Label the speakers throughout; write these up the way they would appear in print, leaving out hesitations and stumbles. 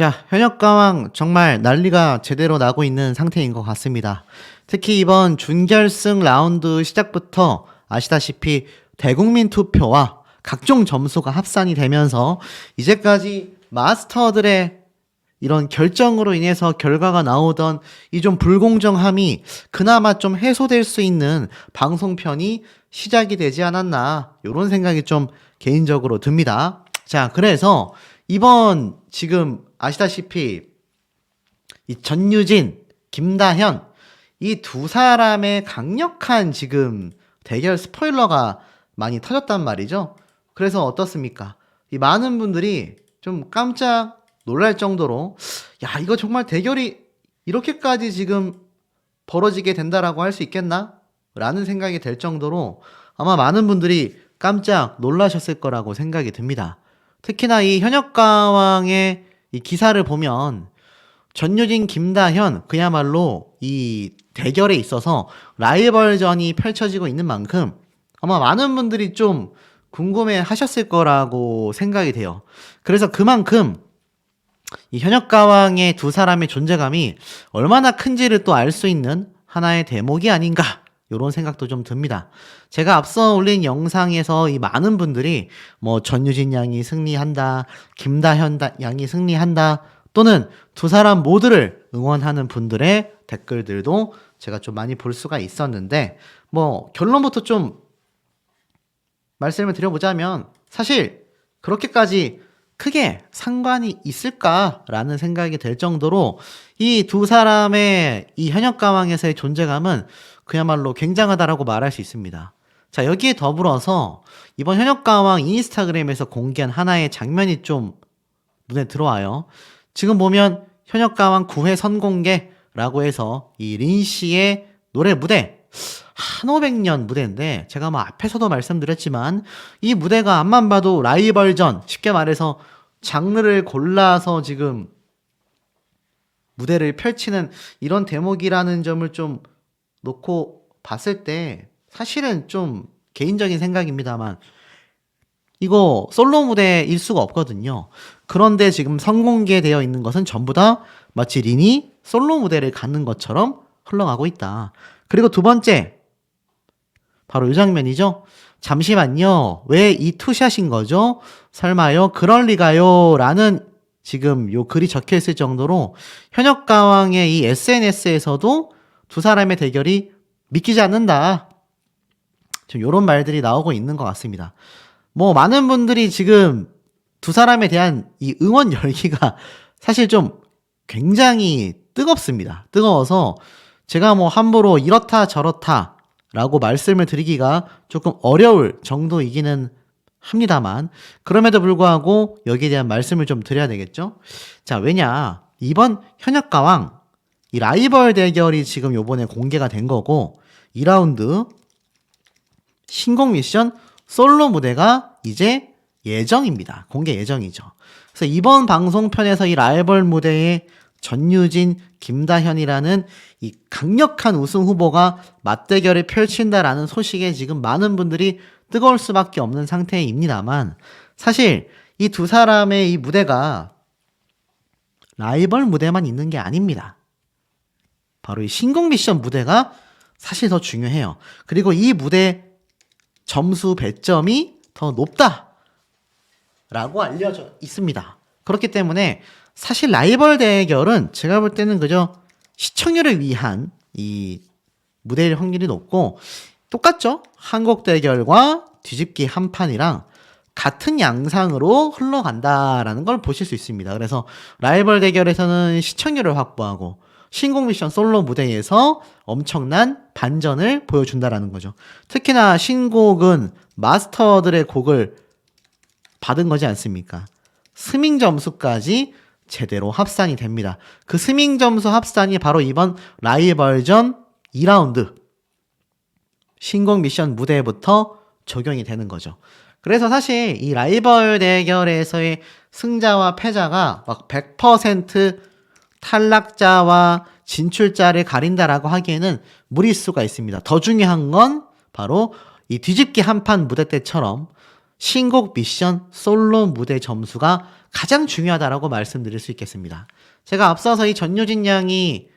Speaker 1: 자, 현역가왕 정말 난리가 제대로 나고 있는 상태인 것 같습니다. 특히 이번 준결승 라운드 시작부터 아시다시피 대국민 투표와 각종 점수가 합산이 되면서 이제까지 마스터들의 이런 결정으로 인해서 결과가 나오던 이 좀 불공정함이 그나마 좀 해소될 수 있는 방송편이 시작이 되지 않았나, 이런 생각이 좀 개인적으로 듭니다. 자, 그래서 이번 지금 아시다시피 이 전유진, 김다현 이 두 사람의 강력한 지금 대결 스포일러가 많이 터졌단 말이죠. 그래서 어떻습니까? 이 많은 분들이 좀 깜짝 놀랄 정도로 야, 이거 정말 대결이 이렇게까지 지금 벌어지게 된다라고 할 수 있겠나? 라는 생각이 될 정도로 아마 많은 분들이 깜짝 놀라셨을 거라고 생각이 듭니다. 특히나 이 현역가왕의 이 기사를 보면 전유진, 김다현 그야말로 이 대결에 있어서 라이벌전이 펼쳐지고 있는 만큼 아마 많은 분들이 좀 궁금해 하셨을 거라고 생각이 돼요. 그래서 그만큼 이 현역가왕의 두 사람의 존재감이 얼마나 큰지를 또 알 수 있는 하나의 대목이 아닌가, 이런 생각도 좀 듭니다. 제가 앞서 올린 영상에서 이 많은 분들이 뭐 전유진 양이 승리한다, 김다현 양이 승리한다, 또는 두 사람 모두를 응원하는 분들의 댓글들도 제가 좀 많이 볼 수가 있었는데, 뭐 결론부터 좀 말씀을 드려보자면 사실 그렇게까지 크게 상관이 있을까라는 생각이 될 정도로 이 두 사람의 이 현역가왕에서의 존재감은 그야말로 굉장하다라고 말할 수 있습니다. 자, 여기에 더불어서 이번 현역가왕 인스타그램에서 공개한 하나의 장면이 좀 눈에 들어와요. 지금 보면 현역가왕 9회 선공개라고 해서 이 린씨의 노래 무대, 1500년 무대인데, 제가 뭐 앞에서도 말씀드렸지만 이 무대가 앞만 봐도 라이벌전, 쉽게 말해서 장르를 골라서 지금 무대를 펼치는 이런 대목이라는 점을 좀 놓고 봤을 때 사실은 좀 개인적인 생각입니다만 이거 솔로 무대일 수가 없거든요. 그런데 지금 선공개되어 있는 것은 전부 다 마치 린이 솔로 무대를 갖는 것처럼 흘러가고 있다. 그리고 두 번째, 바로 이 장면이죠. 잠시만요, 왜 이 투샷인 거죠? 설마요? 그럴 리가요? 라는 지금 요 글이 적혀 있을 정도로 현역가왕의 이 SNS에서도 두 사람의 대결이 믿기지 않는다, 좀 요런 말들이 나오고 있는 것 같습니다. 뭐 많은 분들이 지금 두 사람에 대한 이 응원 열기가 사실 좀 굉장히 뜨겁습니다. 뜨거워서 제가 뭐 함부로 이렇다 저렇다 라고 말씀을 드리기가 조금 어려울 정도이기는 합니다만, 그럼에도 불구하고 여기에 대한 말씀을 좀 드려야 되겠죠. 자, 왜냐, 이번 현역가왕 이 라이벌 대결이 지금 요번에 공개가 된 거고, 2라운드 신곡 미션 솔로 무대가 이제 예정입니다. 공개 예정이죠. 그래서 이번 방송편에서 이 라이벌 무대에 전유진, 김다현이라는 이 강력한 우승 후보가 맞대결을 펼친다라는 소식에 지금 많은 분들이 뜨거울 수밖에 없는 상태입니다만, 사실 이 두 사람의 이 무대가 라이벌 무대만 있는 게 아닙니다. 바로 이 신곡 미션 무대가 사실 더 중요해요. 그리고 이 무대 점수 배점이 더 높다라고 알려져 있습니다. 그렇기 때문에 사실 라이벌 대결은 제가 볼 때는 그저 시청률을 위한 이 무대일 확률이 높고, 똑같죠? 한국 대결과 뒤집기 한 판이랑 같은 양상으로 흘러간다라는 걸 보실 수 있습니다. 그래서 라이벌 대결에서는 시청률을 확보하고 신곡 미션 솔로 무대에서 엄청난 반전을 보여준다라는 거죠. 특히나 신곡은 마스터들의 곡을 받은 거지 않습니까? 스밍 점수까지 제대로 합산이 됩니다. 그 스밍 점수 합산이 바로 이번 라이벌전 2라운드 신곡 미션 무대부터 적용이 되는 거죠. 그래서 사실 이 라이벌 대결에서의 승자와 패자가 막 100% 탈락자와 진출자를 가린다라고 하기에는 무리수가 있습니다. 더 중요한 건 바로 이 뒤집기 한판 무대 때처럼 신곡 미션 솔로 무대 점수가 가장 중요하다라고 말씀드릴 수 있겠습니다. 제가 앞서서 이 전유진 양이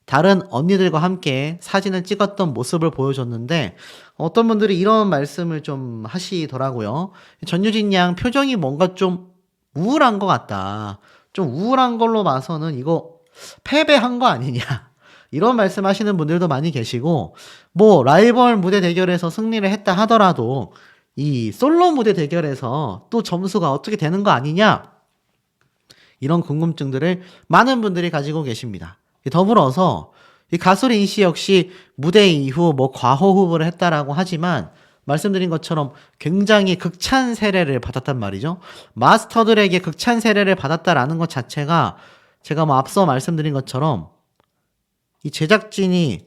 Speaker 1: 다른 언니들과 함께 사진을 찍었던 모습을 보여줬는데 어떤 분들이 이런 말씀을 좀 하시더라고요. 전유진 양 표정이 뭔가 좀 우울한 것 같다. 좀 우울한 걸로 봐서는 이거 패배한 거 아니냐. 이런 말씀 하시는 분들도 많이 계시고, 뭐 라이벌 무대 대결에서 승리를 했다 하더라도 이 솔로 무대 대결에서 또 점수가 어떻게 되는 거 아니냐, 이런 궁금증들을 많은 분들이 가지고 계십니다. 더불어서 이 가수 린 씨 역시 무대 이후 뭐 과호흡을 했다라고 하지만 말씀드린 것처럼 굉장히 극찬 세례를 받았단 말이죠. 마스터들에게 극찬 세례를 받았다라는 것 자체가 제가 뭐 앞서 말씀드린 것처럼 이 제작진이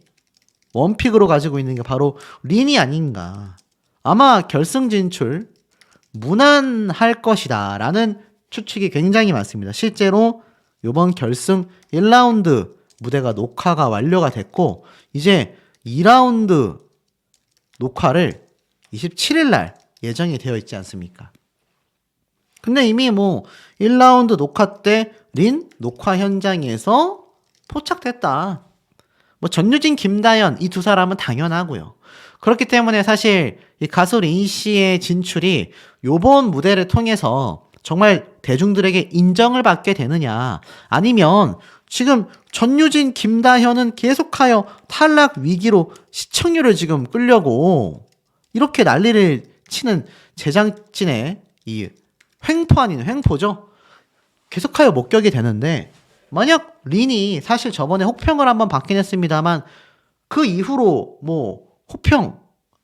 Speaker 1: 원픽으로 가지고 있는 게 바로 린이 아닌가. 아마 결승 진출 무난할 것이다 라는 추측이 굉장히 많습니다. 실제로 이번 결승 1라운드 무대가 녹화가 완료가 됐고 이제 2라운드 녹화를 27일 날 예정이 되어 있지 않습니까? 근데 이미 뭐 1라운드 녹화 때 린 녹화 현장에서 포착됐다. 뭐 전유진, 김다연 이 두 사람은 당연하고요. 그렇기 때문에 사실 이 가수 린 씨의 진출이 요번 무대를 통해서 정말 대중들에게 인정을 받게 되느냐, 아니면 지금 전유진, 김다현은 계속하여 탈락 위기로 시청률을 지금 끌려고 이렇게 난리를 치는 제작진의 이 횡포 아닌 횡포죠. 계속하여 목격이 되는데, 만약 린이 사실 저번에 혹평을 한번 받긴 했습니다만 그 이후로 뭐 호평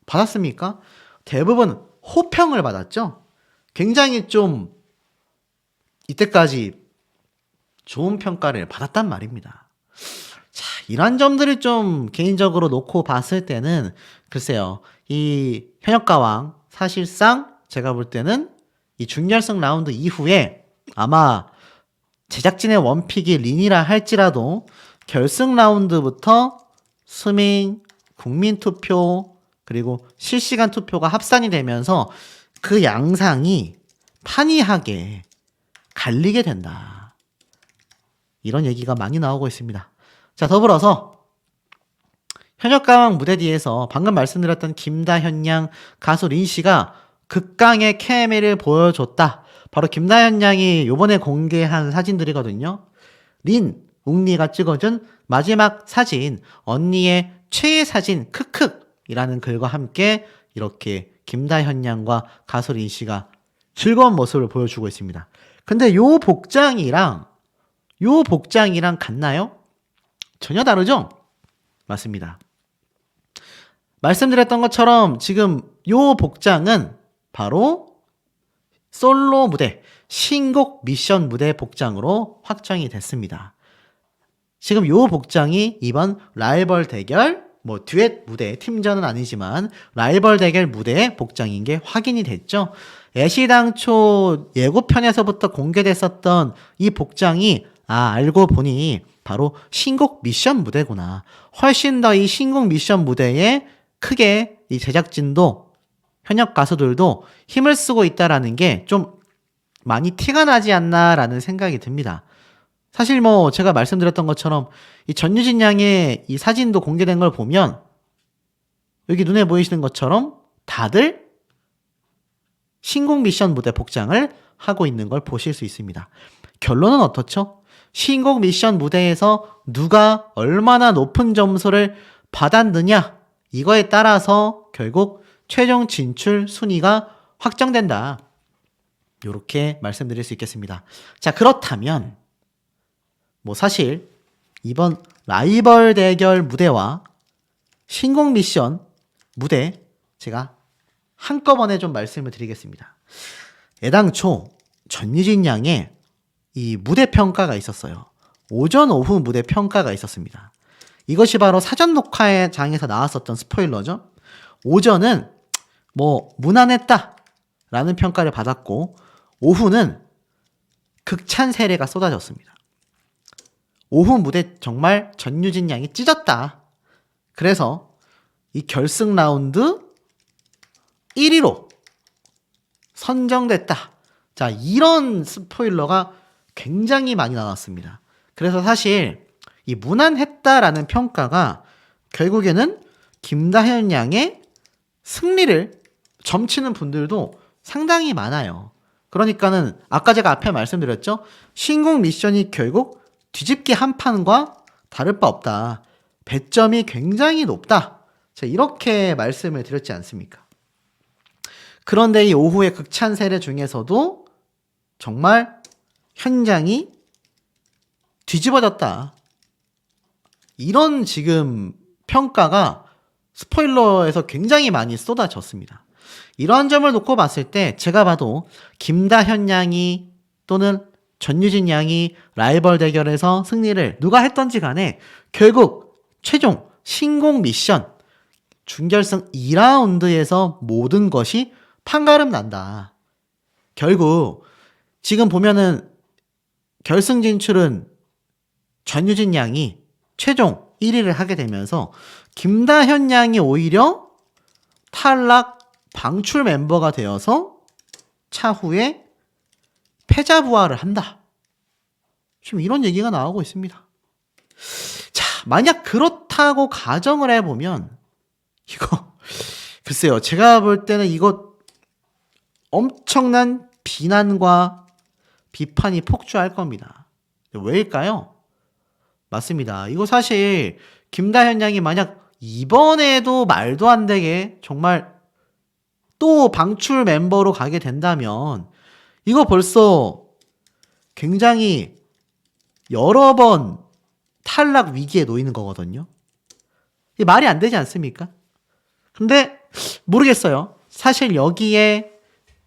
Speaker 1: 받았습니까? 대부분 호평을 받았죠. 굉장히 좀 이때까지 좋은 평가를 받았단 말입니다. 자, 이런 점들을 좀 개인적으로 놓고 봤을 때는 글쎄요, 이 현역가왕 사실상 제가 볼 때는 이 준결승 라운드 이후에 아마 제작진의 원픽이 린이라 할지라도 결승 라운드부터 스밍, 국민투표, 그리고 실시간 투표가 합산이 되면서 그 양상이 판이하게 갈리게 된다. 이런 얘기가 많이 나오고 있습니다. 자, 더불어서 현역가왕 무대 뒤에서 방금 말씀드렸던 김다현 양, 가수 린 씨가 극강의 케미를 보여줬다. 바로 김다현 양이 요번에 공개한 사진들이거든요. 린, 웅리가 찍어준 마지막 사진, 언니의 최애 사진, 크크이라는 글과 함께 이렇게 김다현 양과 가수 린 씨가 즐거운 모습을 보여주고 있습니다. 근데 요 복장이랑 같나요? 전혀 다르죠? 맞습니다. 말씀드렸던 것처럼 지금 요 복장은 바로 솔로 무대, 신곡 미션 무대 복장으로 확정이 됐습니다. 지금 요 복장이 이번 라이벌 대결, 뭐 듀엣 무대, 팀전은 아니지만 라이벌 대결 무대의 복장인 게 확인이 됐죠. 애시당초 예고편에서부터 공개됐었던 이 복장이 알고 보니 바로 신곡 미션 무대구나. 훨씬 더 이 신곡 미션 무대에 크게 이 제작진도 현역 가수들도 힘을 쓰고 있다라는 게 좀 많이 티가 나지 않나라는 생각이 듭니다. 사실 뭐 제가 말씀드렸던 것처럼 이 전유진 양의 이 사진도 공개된 걸 보면 여기 눈에 보이시는 것처럼 다들 신곡 미션 무대 복장을 하고 있는 걸 보실 수 있습니다. 결론은 어떻죠? 신곡 미션 무대에서 누가 얼마나 높은 점수를 받았느냐, 이거에 따라서 결국 최종 진출 순위가 확정된다. 이렇게 말씀드릴 수 있겠습니다. 자, 그렇다면 뭐 사실 이번 라이벌 대결 무대와 신곡 미션 무대 제가 한꺼번에 좀 말씀을 드리겠습니다. 애당초 전유진 양의 이 무대 평가가 있었어요. 오전 오후 무대 평가가 있었습니다. 이것이 바로 사전 녹화장에서 나왔었던 스포일러죠. 오전은 뭐 무난했다 라는 평가를 받았고, 오후는 극찬 세례가 쏟아졌습니다. 오후 무대 정말 전유진 양이 찢었다. 그래서 이 결승 라운드 1위로 선정됐다. 자, 이런 스포일러가 굉장히 많이 나왔습니다. 그래서 사실 이 무난했다라는 평가가 결국에는 김다현 양의 승리를 점치는 분들도 상당히 많아요. 그러니까는 아까 제가 앞에 말씀드렸죠. 신곡 미션이 결국 뒤집기 한 판과 다를 바 없다. 배점이 굉장히 높다. 제가 이렇게 말씀을 드렸지 않습니까? 그런데 이 오후의 극찬 세례 중에서도 정말 현장이 뒤집어졌다. 이런 지금 평가가 스포일러에서 굉장히 많이 쏟아졌습니다. 이러한 점을 놓고 봤을 때 제가 봐도 김다현 양이 또는 전유진 양이 라이벌 대결에서 승리를 누가 했던지 간에 결국 최종 신곡 미션 준결승 2라운드에서 모든 것이 판가름 난다. 결국 지금 보면은 결승 진출은 전유진 양이 최종 1위를 하게 되면서 김다현 양이 오히려 탈락 방출 멤버가 되어서 차후에 패자 부활을 한다. 지금 이런 얘기가 나오고 있습니다. 자, 만약 그렇다고 가정을 해보면 이거 글쎄요. 제가 볼 때는 이거 엄청난 비난과 비판이 폭주할 겁니다. 왜일까요? 맞습니다. 이거 사실 김다현 양이 만약 이번에도 말도 안 되게 정말 또 방출 멤버로 가게 된다면 이거 벌써 굉장히 여러 번 탈락 위기에 놓이는 거거든요. 이게 말이 안 되지 않습니까? 근데 모르겠어요. 사실 여기에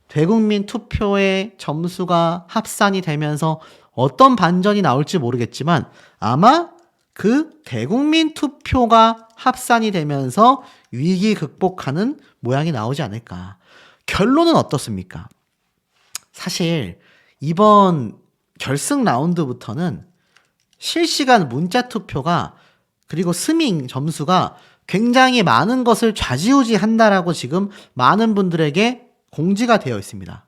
Speaker 1: 대국민 투표의 점수가 합산이 되면서 어떤 반전이 나올지 모르겠지만 아마 그 대국민 투표가 합산이 되면서 위기 극복하는 모양이 나오지 않을까. 결론은 어떻습니까? 사실 이번 결승 라운드부터는 실시간 문자 투표가 그리고 스밍 점수가 굉장히 많은 것을 좌지우지한다라고 지금 많은 분들에게 공지가 되어 있습니다.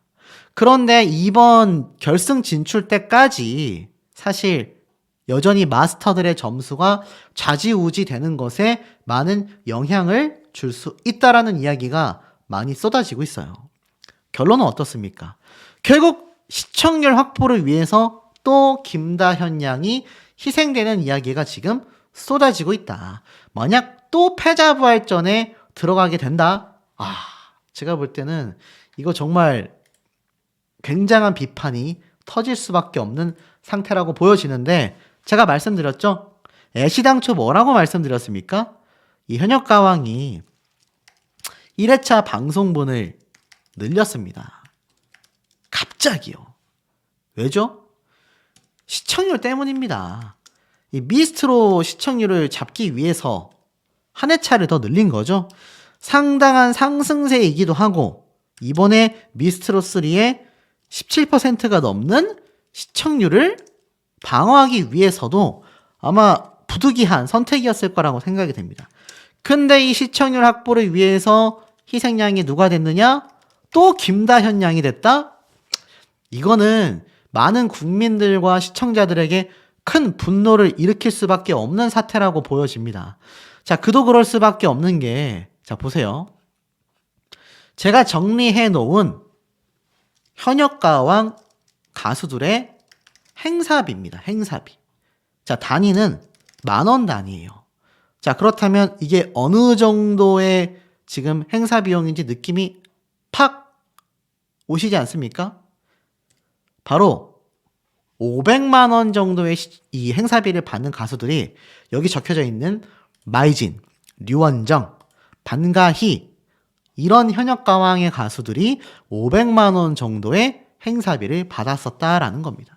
Speaker 1: 그런데 이번 결승 진출 때까지 사실 여전히 마스터들의 점수가 좌지우지 되는 것에 많은 영향을 줄 수 있다라는 이야기가 많이 쏟아지고 있어요. 결론은 어떻습니까? 결국 시청률 확보를 위해서 또 김다현 양이 희생되는 이야기가 지금 쏟아지고 있다. 만약 또 패자부활전에 들어가게 된다. 제가 볼 때는 이거 정말 굉장한 비판이 터질 수밖에 없는 상태라고 보여지는데 제가 말씀드렸죠? 애시당초 뭐라고 말씀드렸습니까? 이 현역가왕이 1회차 방송분을 늘렸습니다. 갑자기요. 왜죠? 시청률 때문입니다. 이 미스트로 시청률을 잡기 위해서 한 회차를 더 늘린 거죠. 상당한 상승세이기도 하고 이번에 미스트로 3의 17%가 넘는 시청률을 방어하기 위해서도 아마 부득이한 선택이었을 거라고 생각이 됩니다. 근데 이 시청률 확보를 위해서 희생양이 누가 됐느냐? 또 김다현 양이 됐다? 이거는 많은 국민들과 시청자들에게 큰 분노를 일으킬 수밖에 없는 사태라고 보여집니다. 자, 그도 그럴 수밖에 없는 게, 자, 보세요. 제가 정리해 놓은 현역가왕 가수들의 행사비입니다. 행사비. 자, 단위는 10,000원 단위예요. 자, 그렇다면 이게 어느 정도의 지금 행사 비용인지 느낌이 팍 오시지 않습니까? 바로 500만 원 정도의 이 행사비를 받는 가수들이 여기 적혀져 있는 마이진, 류원정, 반가희 이런 현역가왕의 가수들이 500만 원 정도의 행사비를 받았었다라는 겁니다.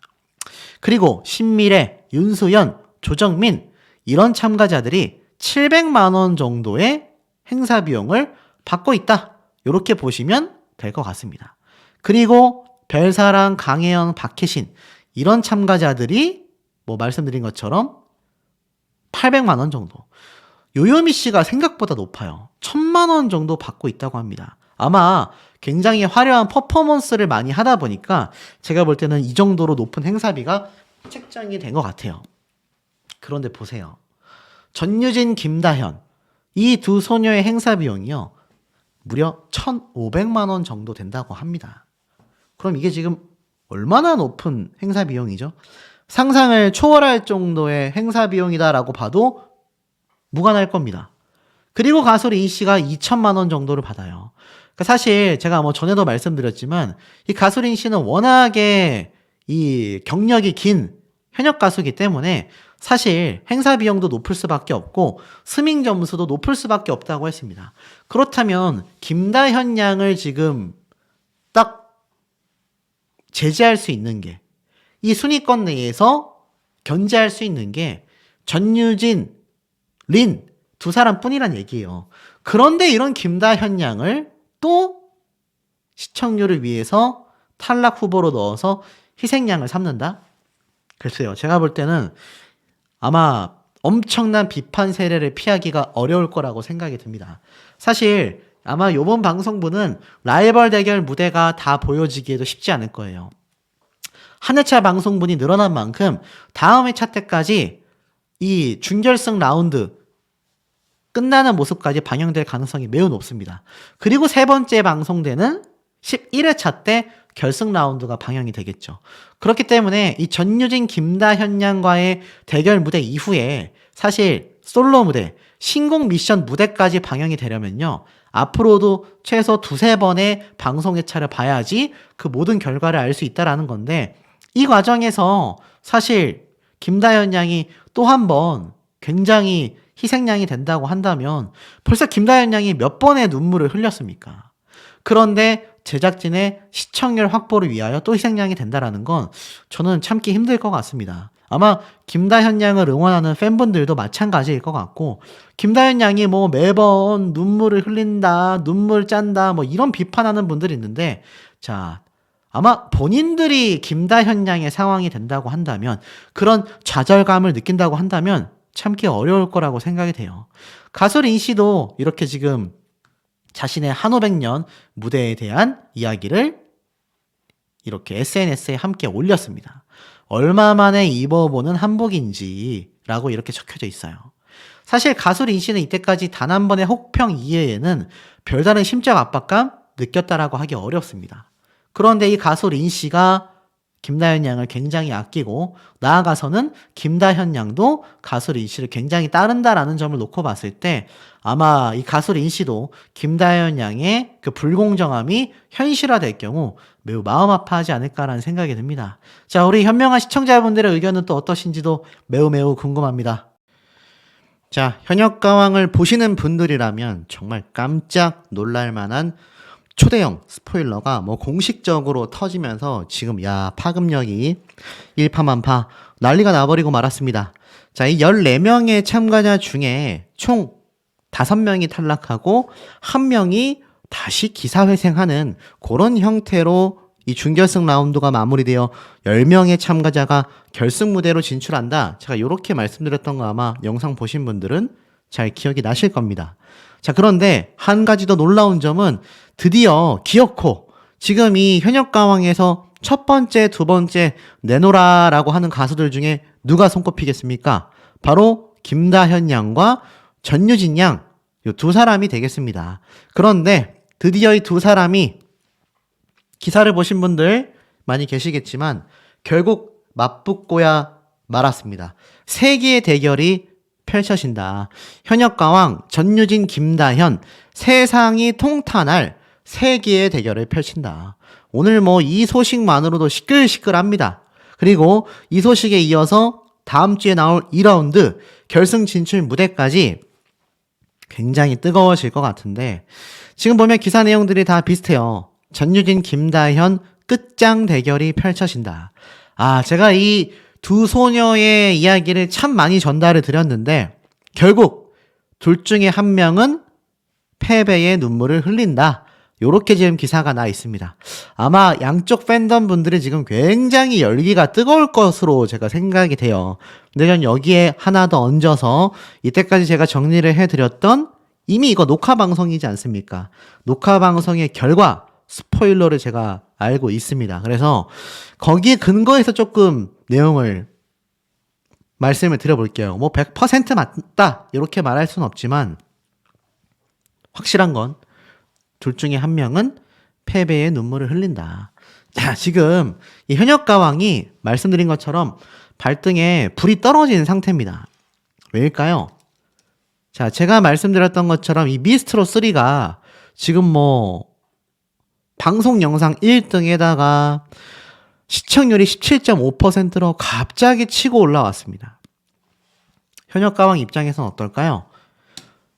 Speaker 1: 그리고 신미래, 윤수연, 조정민 이런 참가자들이 700만 원 정도의 행사 비용을 받고 있다. 이렇게 보시면 될 것 같습니다. 그리고 별사랑, 강혜영, 박혜신 이런 참가자들이 뭐 말씀드린 것처럼 800만 원 정도. 요요미 씨가 생각보다 높아요. 1,000만 원 정도 받고 있다고 합니다. 아마 굉장히 화려한 퍼포먼스를 많이 하다 보니까 제가 볼 때는 이 정도로 높은 행사비가 책정이 된 것 같아요. 그런데 보세요. 전유진, 김다현 이 두 소녀의 행사 비용이요. 무려 1,500만 원 정도 된다고 합니다. 그럼 이게 지금 얼마나 높은 행사 비용이죠? 상상을 초월할 정도의 행사 비용이다라고 봐도 무관할 겁니다. 그리고 가수 린 씨가 2천만 원 정도를 받아요. 그러니까 사실 제가 뭐 전에도 말씀드렸지만 이 가수 린 씨는 워낙에 이 경력이 긴 현역 가수이기 때문에 사실 행사 비용도 높을 수밖에 없고 스밍 점수도 높을 수밖에 없다고 했습니다. 그렇다면 김다현 양을 지금 딱 제재할 수 있는 게 이 순위권 내에서 견제할 수 있는 게 전유진, 린 두 사람 뿐이란 얘기예요. 그런데 이런 김다현 양을 또 시청률을 위해서 탈락 후보로 넣어서 희생양을 삼는다? 글쎄요. 제가 볼 때는 아마 엄청난 비판 세례를 피하기가 어려울 거라고 생각이 듭니다. 사실 아마 이번 방송부는 라이벌 대결 무대가 다 보여지기에도 쉽지 않을 거예요. 한 회차 방송분이 늘어난 만큼 다음 회차 때까지 이 준결승 라운드 끝나는 모습까지 방영될 가능성이 매우 높습니다. 그리고 세 번째 방송되는 11회차 때 결승 라운드가 방영이 되겠죠. 그렇기 때문에 이 전유진, 김다현 양과의 대결 무대 이후에 사실 솔로 무대, 신곡 미션 무대까지 방영이 되려면요. 앞으로도 최소 두세 번의 방송 회차를 봐야지 그 모든 결과를 알 수 있다라는 건데 이 과정에서 사실 김다현 양이 또 한 번 굉장히 희생양이 된다고 한다면 벌써 김다현 양이 몇 번의 눈물을 흘렸습니까? 그런데 제작진의 시청률 확보를 위하여 또 희생양이 된다라는 건 저는 참기 힘들 것 같습니다. 아마 김다현 양을 응원하는 팬분들도 마찬가지일 것 같고 김다현 양이 뭐 매번 눈물을 흘린다, 눈물 짠다 뭐 이런 비판하는 분들이 있는데 자 아마 본인들이 김다현 양의 상황이 된다고 한다면 그런 좌절감을 느낀다고 한다면 참기 어려울 거라고 생각이 돼요. 가수 린 씨도 이렇게 지금 자신의 한오백년 무대에 대한 이야기를 이렇게 SNS에 함께 올렸습니다. 얼마 만에 입어보는 한복인지라고 이렇게 적혀져 있어요. 사실 가수 린 씨는 이때까지 단 한 번의 혹평 이외에는 별다른 심적 압박감 느꼈다라고 하기 어렵습니다. 그런데 이 가수 린 씨가 김다현 양을 굉장히 아끼고 나아가서는 김다현 양도 가수 린 씨를 굉장히 따른다라는 점을 놓고 봤을 때 아마 이 가수 린 씨도 김다현 양의 그 불공정함이 현실화될 경우 매우 마음 아파하지 않을까라는 생각이 듭니다. 자, 우리 현명한 시청자분들의 의견은 또 어떠신지도 매우 궁금합니다. 자, 현역가왕을 보시는 분들이라면 정말 깜짝 놀랄만한 초대형 스포일러가 뭐 공식적으로 터지면서 지금 파급력이 일파만파 난리가 나버리고 말았습니다. 자, 이 14명의 참가자 중에 총 5명이 탈락하고 1명이 다시 기사회생하는 그런 형태로 이 준결승 라운드가 마무리되어 10명의 참가자가 결승 무대로 진출한다. 제가 이렇게 말씀드렸던 거 아마 영상 보신 분들은 잘 기억이 나실 겁니다. 자, 그런데 한 가지 더 놀라운 점은 드디어 기어코 지금 이 현역가왕에서 첫 번째, 두 번째 내노라라고 하는 가수들 중에 누가 손꼽히겠습니까? 바로 김다현 양과 전유진 양, 이 두 사람이 되겠습니다. 그런데 드디어 이 두 사람이 기사를 보신 분들 많이 계시겠지만 결국 맞붙고야 말았습니다. 세기의 대결이 펼쳐진다. 현역가왕 전유진, 김다현 세상이 통탄할 세기의 대결을 펼친다. 오늘 뭐 이 소식만으로도 시끌시끌합니다. 그리고 이 소식에 이어서 다음 주에 나올 2라운드 결승 진출 무대까지 굉장히 뜨거워질 것 같은데 지금 보면 기사 내용들이 다 비슷해요. 전유진, 김다현 끝장 대결이 펼쳐진다. 제가 이 두 소녀의 이야기를 참 많이 전달을 드렸는데 결국 둘 중에 한 명은 패배의 눈물을 흘린다. 요렇게 지금 기사가 나 있습니다. 아마 양쪽 팬덤 분들이 지금 굉장히 열기가 뜨거울 것으로 제가 생각이 돼요. 근데 전 여기에 하나 더 얹어서 이때까지 제가 정리를 해드렸던 이미 이거 녹화 방송이지 않습니까? 녹화 방송의 결과 스포일러를 제가 알고 있습니다. 그래서 거기에 근거해서 조금 내용을 말씀을 드려볼게요. 뭐 100% 맞다 이렇게 말할 수는 없지만 확실한 건 둘 중에 한 명은 패배의 눈물을 흘린다. 자, 지금 이 현역가왕이 말씀드린 것처럼 발등에 불이 떨어진 상태입니다. 왜일까요? 자, 제가 말씀드렸던 것처럼 이 미스트롯 3가 지금 뭐 방송 영상 1등에다가 시청률이 17.5%로 갑자기 치고 올라왔습니다. 현역가왕 입장에서는 어떨까요?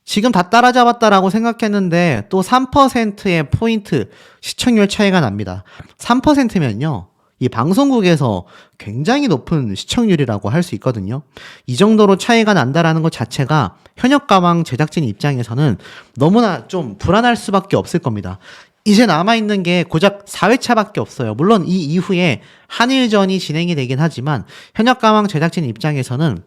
Speaker 1: 지금 다 따라잡았다라고 생각했는데 또 3%의 포인트 시청률 차이가 납니다. 3%면요. 이 방송국에서 굉장히 높은 시청률이라고 할 수 있거든요. 이 정도로 차이가 난다라는 것 자체가 현역가왕 제작진 입장에서는 너무나 좀 불안할 수밖에 없을 겁니다. 이제 남아있는 게 고작 4회차밖에 없어요. 물론 이 이후에 한일전이 진행이 되긴 하지만 현역가왕 제작진 입장에서는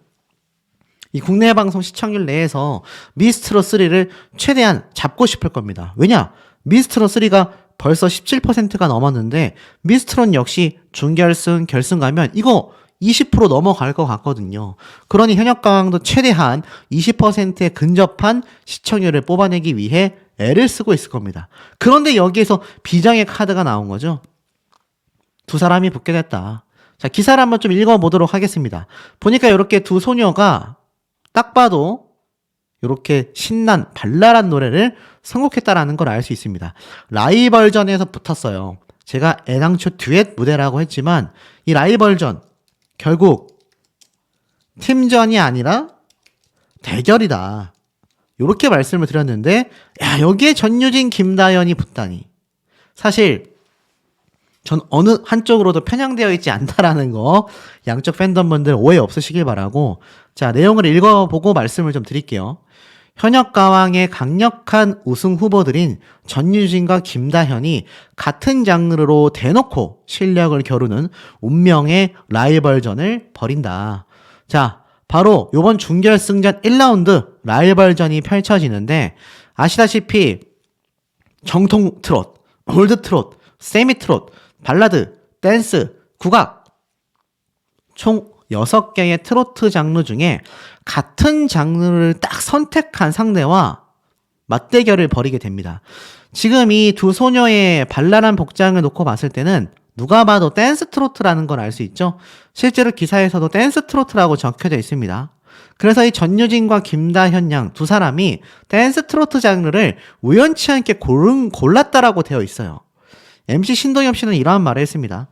Speaker 1: 이 국내 방송 시청률 내에서 미스트롯 3를 최대한 잡고 싶을 겁니다. 왜냐? 미스트롯 3가 벌써 17%가 넘었는데 미스트롯 역시 준결승, 결승 가면 이거 20% 넘어갈 것 같거든요. 그러니 현역가왕도 최대한 20%에 근접한 시청률을 뽑아내기 위해 애를 쓰고 있을 겁니다. 그런데 여기에서 비장의 카드가 나온 거죠. 두 사람이 붙게 됐다. 자, 기사를 한번 좀 읽어보도록 하겠습니다. 보니까 이렇게 두 소녀가 딱 봐도 이렇게 신난 발랄한 노래를 선곡했다라는 걸 알 수 있습니다. 라이벌전에서 붙었어요. 제가 애당초 듀엣 무대라고 했지만 이 라이벌전 결국 팀전이 아니라 대결이다. 이렇게 말씀을 드렸는데 야, 여기에 전유진, 김다현이 붙다니. 사실 전 어느 한쪽으로도 편향되어 있지 않다라는 거 양쪽 팬덤분들 오해 없으시길 바라고 자, 내용을 읽어보고 말씀을 좀 드릴게요. 현역가왕의 강력한 우승 후보들인 전유진과 김다현이 같은 장르로 대놓고 실력을 겨루는 운명의 라이벌전을 벌인다. 자, 바로 이번 준결승전 1라운드 라이벌전이 펼쳐지는데 아시다시피 정통 트롯, 올드 트롯, 세미 트롯, 발라드, 댄스, 국악 총 6개의 트로트 장르 중에 같은 장르를 딱 선택한 상대와 맞대결을 벌이게 됩니다. 지금 이 두 소녀의 발랄한 복장을 놓고 봤을 때는 누가 봐도 댄스 트로트라는 걸 알 수 있죠. 실제로 기사에서도 댄스 트로트라고 적혀져 있습니다. 그래서 이 전유진과 김다현 양 두 사람이 댄스 트로트 장르를 우연치 않게 골랐다라고 되어 있어요. MC 신동엽 씨는 이러한 말을 했습니다.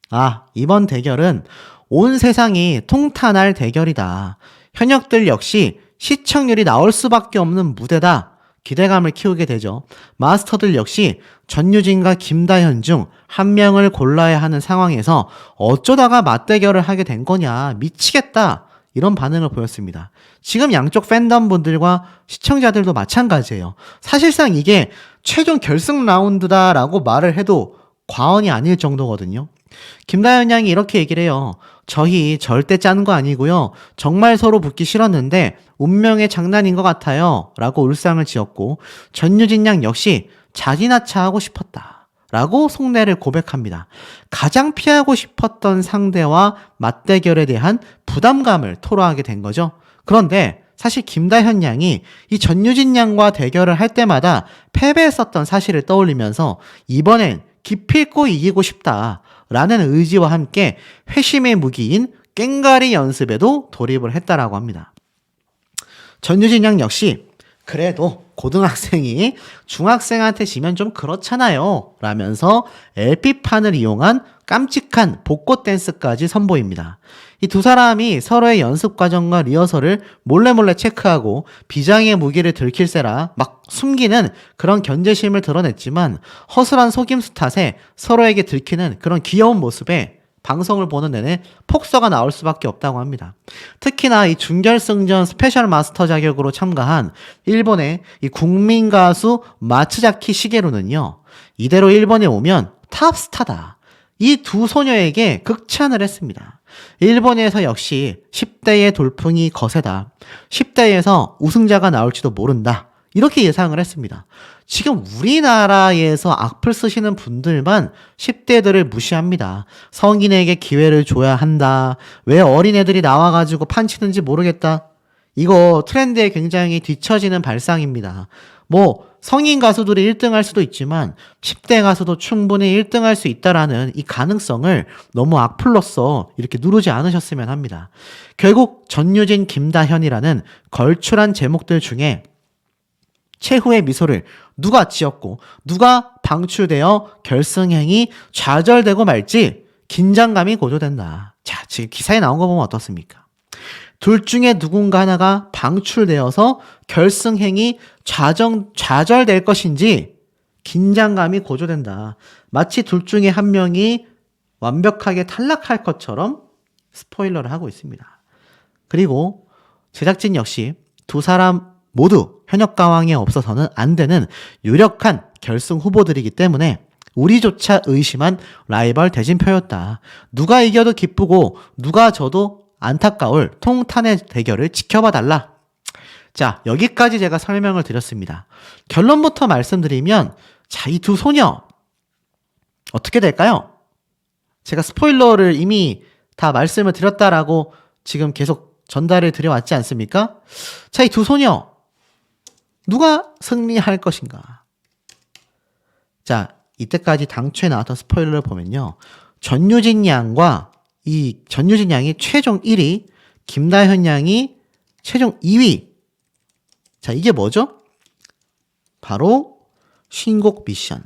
Speaker 1: 아, 이번 대결은 온 세상이 통탄할 대결이다. 현역들 역시 시청률이 나올 수밖에 없는 무대다. 기대감을 키우게 되죠. 마스터들 역시 전유진과 김다현 중 한 명을 골라야 하는 상황에서 어쩌다가 맞대결을 하게 된 거냐. 미치겠다. 이런 반응을 보였습니다. 지금 양쪽 팬덤분들과 시청자들도 마찬가지예요. 사실상 이게 최종 결승 라운드다라고 말을 해도 과언이 아닐 정도거든요. 김다현 양이 이렇게 얘기를 해요. 저희 절대 짠 거 아니고요. 정말 서로 붙기 싫었는데 운명의 장난인 것 같아요. 라고 울상을 지었고 전유진 양 역시 자진하차하고 싶었다. 라고 속내를 고백합니다. 가장 피하고 싶었던 상대와 맞대결에 대한 부담감을 토로하게 된 거죠. 그런데 사실 김다현 양이 이 전유진 양과 대결을 할 때마다 패배했었던 사실을 떠올리면서 이번엔 기필코 이기고 싶다라는 의지와 함께 회심의 무기인 깽가리 연습에도 돌입을 했다라고 합니다. 전유진 양 역시 그래도 고등학생이 중학생한테 지면 좀 그렇잖아요 라면서 LP판을 이용한 깜찍한 복고 댄스까지 선보입니다. 이 두 사람이 서로의 연습 과정과 리허설을 몰래 체크하고 비장의 무기를 들킬세라 막 숨기는 그런 견제심을 드러냈지만 허술한 속임수 탓에 서로에게 들키는 그런 귀여운 모습에 방송을 보는 내내 폭서가 나올 수밖에 없다고 합니다. 특히나 이 준결승전 스페셜 마스터 자격으로 참가한 일본의 이 국민 가수 마츠자키 시게루는요. 이대로 일본에 오면 탑스타다. 이 두 소녀에게 극찬을 했습니다. 일본에서 역시 10대의 돌풍이 거세다. 10대에서 우승자가 나올지도 모른다. 이렇게 예상을 했습니다. 지금 우리나라에서 악플 쓰시는 분들만 10대들을 무시합니다. 성인에게 기회를 줘야 한다. 왜 어린애들이 나와가지고 판치는지 모르겠다. 이거 트렌드에 굉장히 뒤처지는 발상입니다. 뭐 성인 가수들이 1등 할 수도 있지만 10대 가수도 충분히 1등 할 수 있다라는 이 가능성을 너무 악플로써 이렇게 누르지 않으셨으면 합니다. 결국 전유진, 김다현이라는 걸출한 제목들 중에 최후의 미소를 누가 지었고 누가 방출되어 결승행이 좌절되고 말지 긴장감이 고조된다. 자, 지금 기사에 나온 거 보면 어떻습니까? 둘 중에 누군가 하나가 방출되어서 결승행이 좌절될 것인지 긴장감이 고조된다. 마치 둘 중에 한 명이 완벽하게 탈락할 것처럼 스포일러를 하고 있습니다. 그리고 제작진 역시 두 사람 모두 현역 가왕에 없어서는 안 되는 유력한 결승 후보들이기 때문에 우리조차 의심한 라이벌 대진표였다. 누가 이겨도 기쁘고 누가 져도 안타까울 통탄의 대결을 지켜봐 달라. 자, 여기까지 제가 설명을 드렸습니다. 결론부터 말씀드리면, 자, 이 두 소녀 어떻게 될까요? 제가 스포일러를 이미 다 말씀을 드렸다라고 지금 계속 전달을 드려왔지 않습니까? 자, 이 두 소녀 누가 승리할 것인가? 자, 이때까지 당초에 나왔던 스포일러를 보면요, 전유진 양과 이 전유진 양이 최종 1위, 김다현 양이 최종 2위. 자, 이게 뭐죠? 바로 신곡 미션.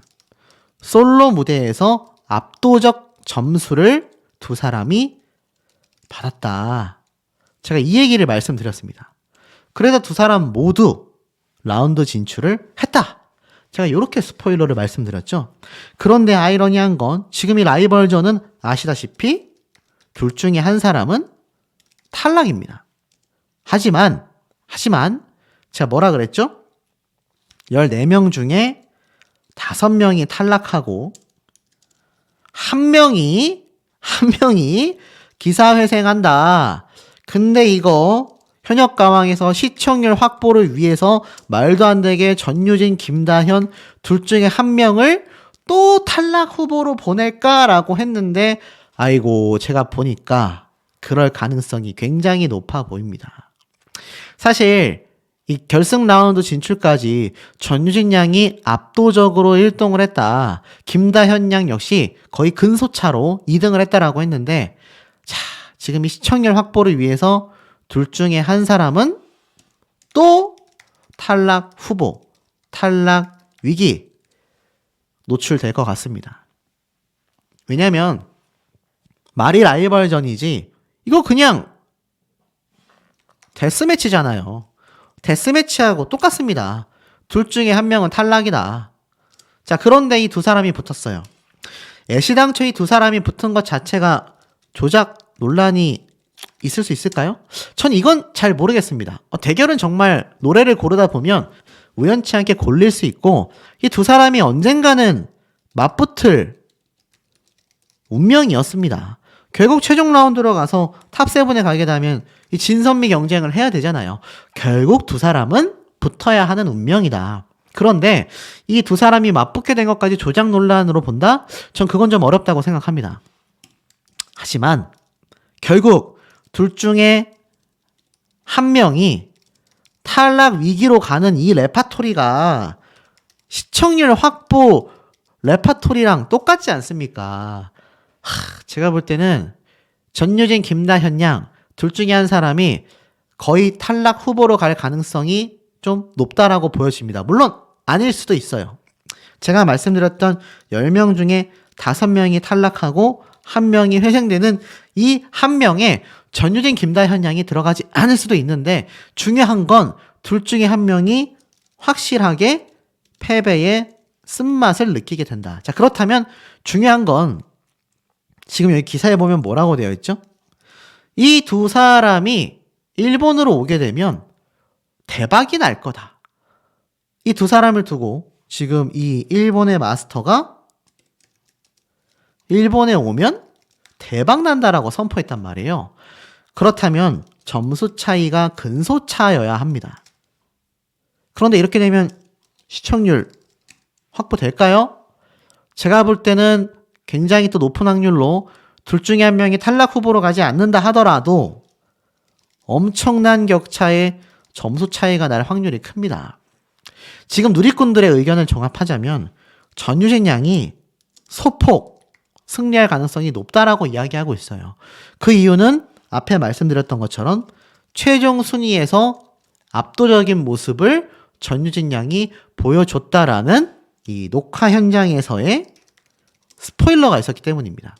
Speaker 1: 솔로 무대에서 압도적 점수를 두 사람이 받았다. 제가 이 얘기를 말씀드렸습니다. 그래서 두 사람 모두 라운드 진출을 했다. 제가 이렇게 스포일러를 말씀드렸죠. 그런데 아이러니한 건 지금 이 라이벌전은 아시다시피 둘 중에 한 사람은 탈락입니다. 하지만 제가 뭐라 그랬죠? 14명 중에 5명이 탈락하고 한 명이 기사회생한다. 근데 이거 현역 가왕에서 시청률 확보를 위해서 말도 안 되게 전유진, 김다현 둘 중에 한 명을 또 탈락 후보로 보낼까라고 했는데, 아이고, 제가 보니까 그럴 가능성이 굉장히 높아 보입니다. 사실 이 결승 라운드 진출까지 전유진 양이 압도적으로 1등을 했다. 김다현 양 역시 거의 근소차로 2등을 했다라고 했는데, 자, 지금 이 시청률 확보를 위해서 둘 중에 한 사람은 또 탈락 후보, 탈락 위기 노출될 것 같습니다. 왜냐면 말이 라이벌전이지 이거 그냥 데스매치잖아요. 데스매치하고 똑같습니다. 둘 중에 한 명은 탈락이다. 자, 그런데 이 두 사람이 붙었어요. 애시당초 이 두 사람이 붙은 것 자체가 조작 논란이 있을 수 있을까요? 전 이건 잘 모르겠습니다. 대결은 정말 노래를 고르다 보면 우연치 않게 골릴 수 있고, 이 두 사람이 언젠가는 맞붙을 운명이었습니다. 결국 최종 라운드로 가서 탑7에 가게 되면 이 진선미 경쟁을 해야 되잖아요. 결국 두 사람은 붙어야 하는 운명이다. 그런데 이 두 사람이 맞붙게 된 것까지 조작 논란으로 본다? 전 그건 좀 어렵다고 생각합니다. 하지만 결국 둘 중에 한 명이 탈락 위기로 가는 이 레파토리가 시청률 확보 레파토리랑 똑같지 않습니까? 제가 볼 때는 전유진, 김다현 양 둘 중에 한 사람이 거의 탈락 후보로 갈 가능성이 좀 높다라고 보여집니다. 물론 아닐 수도 있어요. 제가 말씀드렸던 10명 중에 5명이 탈락하고 1명이 회생되는 이 1명에 전유진, 김다현 양이 들어가지 않을 수도 있는데, 중요한 건 둘 중에 1명이 확실하게 패배의 쓴맛을 느끼게 된다. 자, 그렇다면 중요한 건 지금 여기 기사에 보면 뭐라고 되어 있죠? 이 두 사람이 일본으로 오게 되면 대박이 날 거다. 이 두 사람을 두고 지금 이 일본의 마스터가 일본에 오면 대박 난다라고 선포했단 말이에요. 그렇다면 점수 차이가 근소차여야 합니다. 그런데 이렇게 되면 시청률 확보될까요? 제가 볼 때는 굉장히 또 높은 확률로 둘 중에 한 명이 탈락 후보로 가지 않는다 하더라도 엄청난 격차의 점수 차이가 날 확률이 큽니다. 지금 누리꾼들의 의견을 종합하자면 전유진 양이 소폭 승리할 가능성이 높다라고 이야기하고 있어요. 그 이유는 앞에 말씀드렸던 것처럼 최종 순위에서 압도적인 모습을 전유진 양이 보여줬다라는 이 녹화 현장에서의 스포일러가 있었기 때문입니다.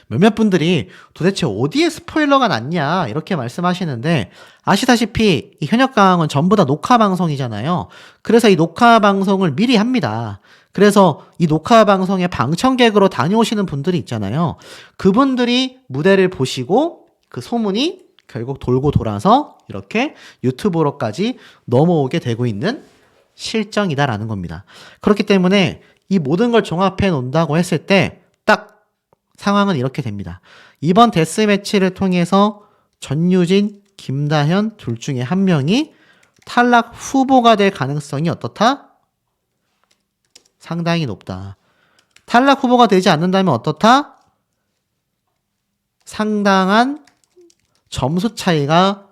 Speaker 1: 몇몇 분들이 도대체 어디에 스포일러가 났냐 이렇게 말씀하시는데, 아시다시피 이 현역강은 전부 다 녹화 방송이잖아요. 그래서 이 녹화 방송을 미리 합니다. 그래서 이 녹화 방송에 방청객으로 다녀오시는 분들이 있잖아요. 그분들이 무대를 보시고 그 소문이 결국 돌고 돌아서 이렇게 유튜브로까지 넘어오게 되고 있는 실정이다라는 겁니다. 그렇기 때문에 이 모든 걸 종합해 놓는다고 했을 때 딱 상황은 이렇게 됩니다. 이번 데스매치를 통해서 전유진, 김다현 둘 중에 한 명이 탈락 후보가 될 가능성이 어떻다? 상당히 높다. 탈락 후보가 되지 않는다면 어떻다? 상당한 점수 차이가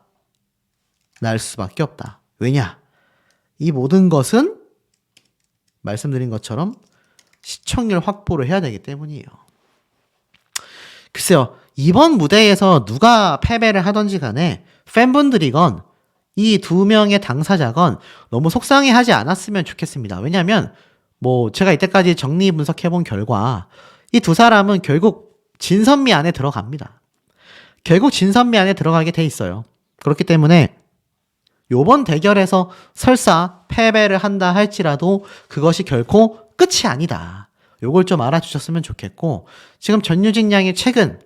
Speaker 1: 날 수밖에 없다. 왜냐? 이 모든 것은 말씀드린 것처럼 시청률 확보를 해야 되기 때문이에요. 글쎄요, 이번 무대에서 누가 패배를 하던지 간에 팬분들이건 이 두 명의 당사자건 너무 속상해하지 않았으면 좋겠습니다. 왜냐하면 제가 이때까지 정리 분석해본 결과 이 두 사람은 결국 진선미 안에 들어갑니다. 결국 진선미 안에 들어가게 돼 있어요. 그렇기 때문에 요번 대결에서 설사 패배를 한다 할지라도 그것이 결코 끝이 아니다. 요걸 좀 알아주셨으면 좋겠고, 지금 전유진 양이 최근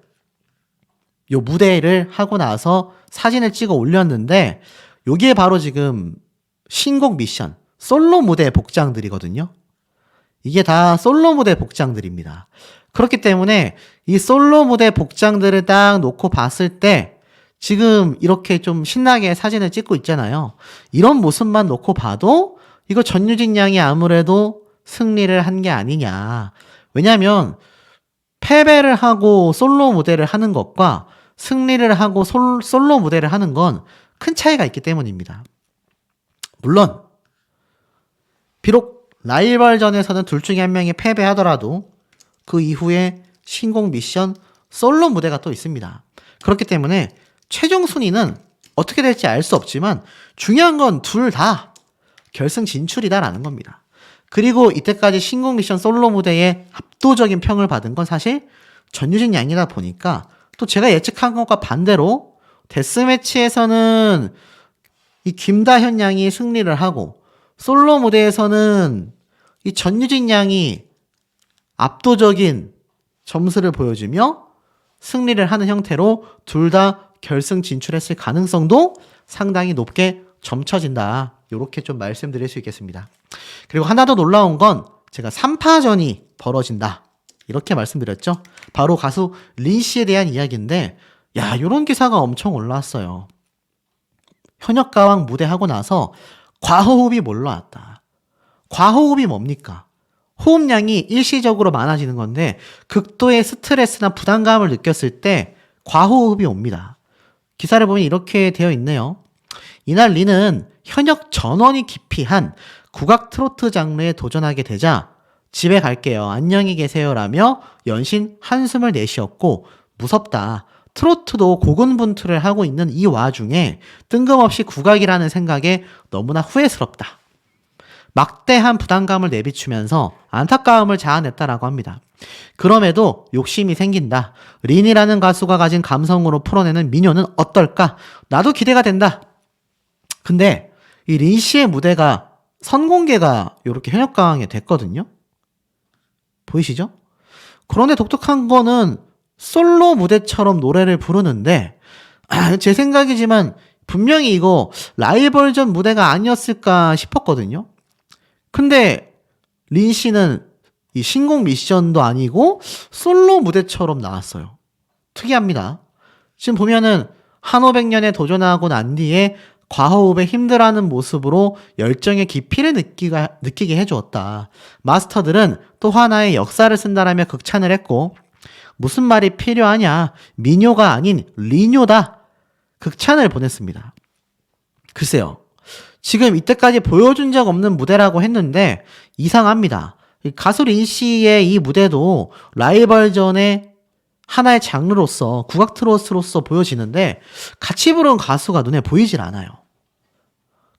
Speaker 1: 요 무대를 하고 나서 사진을 찍어 올렸는데 요게 바로 지금 신곡 미션 솔로 무대 복장들이거든요. 이게 다 솔로 무대 복장들입니다. 그렇기 때문에 이 솔로 무대 복장들을 딱 놓고 봤을 때 지금 이렇게 좀 신나게 사진을 찍고 있잖아요. 이런 모습만 놓고 봐도 이거 전유진 양이 아무래도 승리를 한 게 아니냐. 왜냐하면 패배를 하고 솔로 무대를 하는 것과 승리를 하고 솔로 무대를 하는 건 큰 차이가 있기 때문입니다. 물론 비록 라이벌전에서는 둘 중에 한 명이 패배하더라도 그 이후에 신곡 미션 솔로 무대가 또 있습니다. 그렇기 때문에 최종 순위는 어떻게 될지 알 수 없지만 중요한 건 둘 다 결승 진출이다라는 겁니다. 그리고 이때까지 신곡 미션 솔로 무대에 압도적인 평을 받은 건 사실 전유진 양이다 보니까 또 제가 예측한 것과 반대로 데스매치에서는 이 김다현 양이 승리를 하고 솔로 무대에서는 이 전유진 양이 압도적인 점수를 보여주며 승리를 하는 형태로 둘 다 결승 진출했을 가능성도 상당히 높게 점쳐진다. 이렇게 좀 말씀드릴 수 있겠습니다. 그리고 하나 더 놀라운 건 제가 3파전이 벌어진다. 이렇게 말씀드렸죠. 바로 가수 린 씨에 대한 이야기인데, 야, 이런 기사가 엄청 올라왔어요. 현역가왕 무대하고 나서 과호흡이 몰려왔다. 과호흡이 뭡니까? 호흡량이 일시적으로 많아지는 건데 극도의 스트레스나 부담감을 느꼈을 때 과호흡이 옵니다. 기사를 보면 이렇게 되어 있네요. 이날 리는 현역 전원이 기피한 국악 트로트 장르에 도전하게 되자 집에 갈게요. 안녕히 계세요라며 연신 한숨을 내쉬었고, 무섭다. 트로트도 고군분투를 하고 있는 이 와중에 뜬금없이 국악이라는 생각에 너무나 후회스럽다. 막대한 부담감을 내비추면서 안타까움을 자아냈다라고 합니다. 그럼에도 욕심이 생긴다. 린이라는 가수가 가진 감성으로 풀어내는 민요는 어떨까? 나도 기대가 된다. 근데 이 린 씨의 무대가 선공개가 이렇게 현역가왕에 됐거든요. 보이시죠? 그런데 독특한 거는 솔로 무대처럼 노래를 부르는데, 제 생각이지만 분명히 이거 라이벌전 무대가 아니었을까 싶었거든요. 근데 린 씨는 이 신곡 미션도 아니고 솔로 무대처럼 나왔어요. 특이합니다. 지금 보면은 한 500년에 도전하고 난 뒤에 과호흡에 힘들어하는 모습으로 열정의 깊이를 느끼게 해주었다. 마스터들은 또 하나의 역사를 쓴다라며 극찬을 했고 무슨 말이 필요하냐? 미뇨가 아닌 리뇨다. 극찬을 보냈습니다. 글쎄요. 지금 이때까지 보여준 적 없는 무대라고 했는데 이상합니다. 가수 린 씨의 이 무대도 라이벌전의 하나의 장르로서 국악 트로트로서 보여지는데 같이 부른 가수가 눈에 보이질 않아요.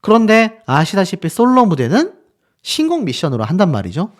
Speaker 1: 그런데 아시다시피 솔로 무대는 신곡 미션으로 한단 말이죠.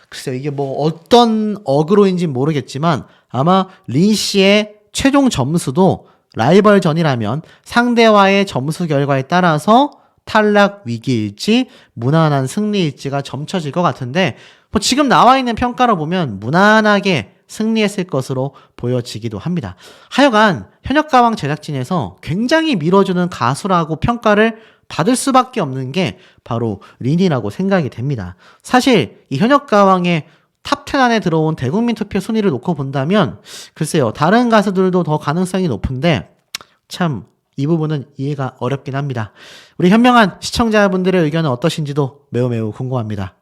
Speaker 1: 글쎄요, 이게 뭐 어떤 어그로인지 모르겠지만 아마 린 씨의 최종 점수도 라이벌전이라면 상대와의 점수 결과에 따라서 탈락 위기일지 무난한 승리일지가 점쳐질 것 같은데 뭐 지금 나와 있는 평가로 보면 무난하게 승리했을 것으로 보여지기도 합니다. 하여간 현역가왕 제작진에서 굉장히 밀어주는 가수라고 평가를 받을 수밖에 없는 게 바로 린이라고 생각이 됩니다. 사실 이 현역가왕의 탑10 안에 들어온 대국민 투표 순위를 놓고 본다면 글쎄요, 다른 가수들도 더 가능성이 높은데 참 이 부분은 이해가 어렵긴 합니다. 우리 현명한 시청자분들의 의견은 어떠신지도 매우 궁금합니다.